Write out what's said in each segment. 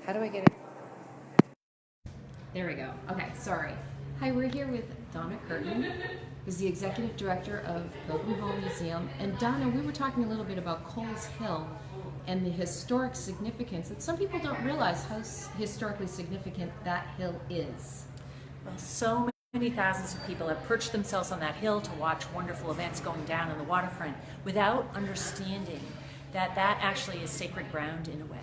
How do I get it? There we go. Okay, sorry. Hi, we're here with Donna Curtin, who's the executive director of Pilgrim Home Museum. And Donna, we were talking a little bit about Coles Hill and the historic significance that some people don't realize how historically significant that hill is. Well, so many thousands of people have perched themselves on that hill to watch wonderful events going down on the waterfront without understanding that that actually is sacred ground in a way.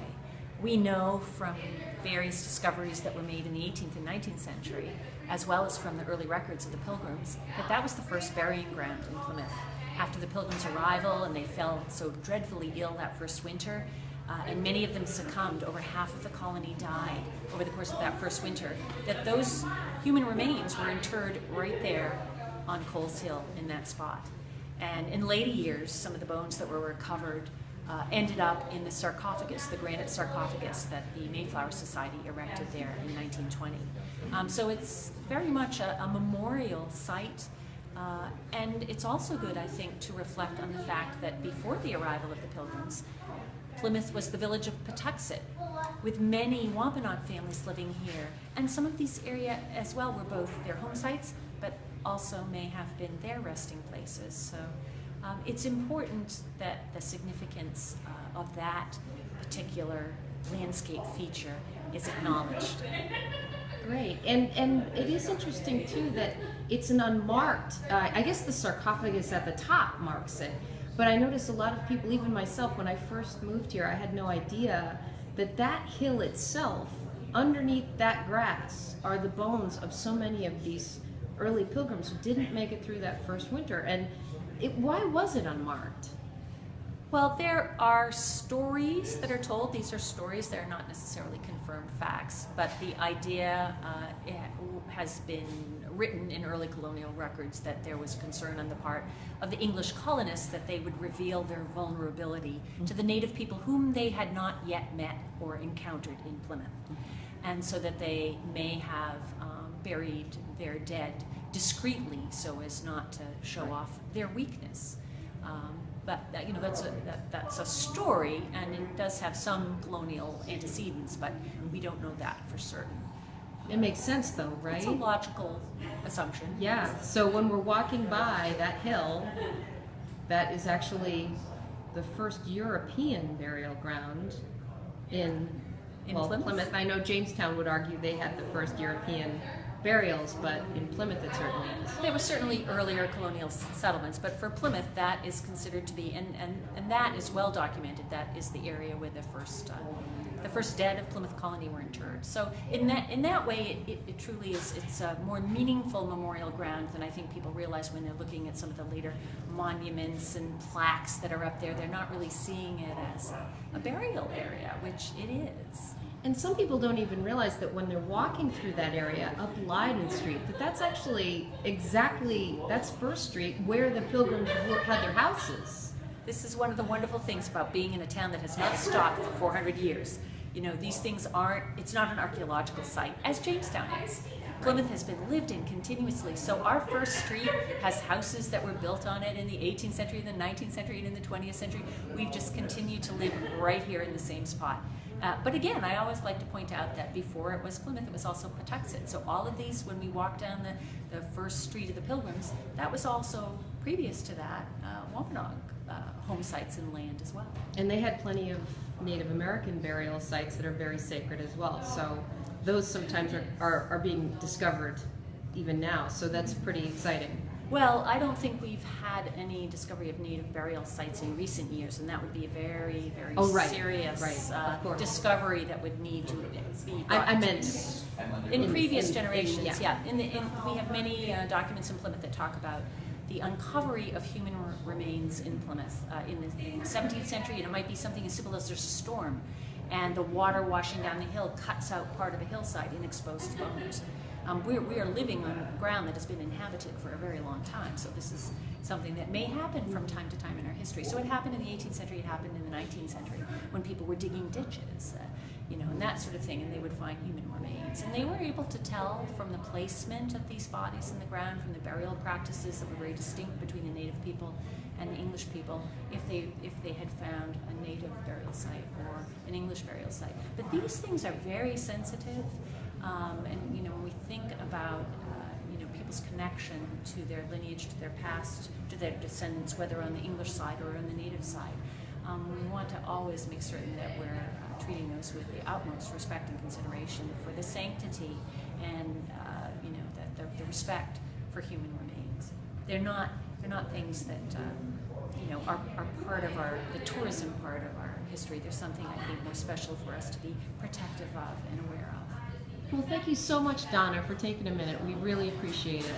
We know from various discoveries that were made in the 18th and 19th century, as well as from the early records of the Pilgrims, that that was the first burying ground in Plymouth. After the Pilgrims' arrival, and they fell so dreadfully ill that first winter, and many of them succumbed, over half of the colony died over the course of that first winter, that those human remains were interred right there on Coles Hill in that spot. And in later years, some of the bones that were recovered ended up in the sarcophagus, the granite sarcophagus that the Mayflower Society erected there in 1920. So it's very much a memorial site, and it's also good, I think, to reflect on the fact that before the arrival of the Pilgrims, Plymouth was the village of Patuxet, with many Wampanoag families living here. And some of these areas as well were both their home sites, but also may have been their resting places. So it's important that the significance of that particular landscape feature is acknowledged. Great, and it is interesting too that it's an unmarked, I guess the sarcophagus at the top marks it, but I noticed a lot of people, even myself, when I first moved here, I had no idea that that hill itself, underneath that grass, are the bones of so many of these early pilgrims who didn't make it through that first winter. And why was it unmarked? Well, there are stories that are told. These are stories that are not necessarily confirmed facts, but the idea has been written in early colonial records that there was concern on the part of the English colonists that they would reveal their vulnerability to the native people whom they had not yet met or encountered in Plymouth. And so that they may have buried their dead discreetly so as not to show off their weakness. But that's a story, and it does have some colonial antecedents, but we don't know that for certain. It makes sense though, right? It's a logical assumption. Yeah, so when we're walking by that hill, that is actually the first European burial ground in Plymouth. I know Jamestown would argue they had the first European burials, but in Plymouth it certainly is. There were certainly earlier colonial settlements, but for Plymouth that is considered to be, and that is well documented, that is the area where the first dead of Plymouth colony were interred. So in that way it truly is, it's a more meaningful memorial ground than I think people realize when they're looking at some of the later monuments and plaques that are up there. They're not really seeing it as a burial area, which it is. And some people don't even realize that when they're walking through that area up Leyden Street, that's actually that's First Street where the Pilgrims had their houses. This is one of the wonderful things about being in a town that has not stopped for 400 years. You know, these things it's not an archaeological site, as Jamestown is. Plymouth has been lived in continuously, so our first street has houses that were built on it in the 18th century, the 19th century, and in the 20th century. We've just continued to live right here in the same spot. But again, I always like to point out that before it was Plymouth, it was also Patuxet. So all of these, when we walk down the first street of the Pilgrims, that was also, previous to that, Wampanoag home sites and land as well. And they had plenty of Native American burial sites that are very sacred as well. So those sometimes are being discovered even now. So that's pretty exciting. Well, I don't think we've had any discovery of native burial sites in recent years, and that would be a very, very serious discovery that would need to be brought I meant in previous generations. We have many documents in Plymouth that talk about the uncovery of human remains in Plymouth in the 17th century, and it might be something as simple as there's a storm, and the water washing down the hill cuts out part of a hillside and exposed bones. We are living on ground that has been inhabited for a very long time, so this is something that may happen from time to time in our history. So it happened in the 18th century, it happened in the 19th century, when people were digging ditches, and that sort of thing, and they would find human remains. And they were able to tell from the placement of these bodies in the ground, from the burial practices that were very distinct between the native people and the English people if they had found a native burial site or an English burial site. But these things are very sensitive, and you know, when we think about you know, people's connection to their lineage, to their past, to their descendants, whether on the English side or on the native side, we want to always make certain that we're treating those with the utmost respect and consideration for the sanctity and you know, the respect for human remains. They're not things that you know, are part of the tourism part of our history. There's something, I think, more special for us to be protective of and aware of. Well, thank you so much, Donna, for taking a minute. We really appreciate it.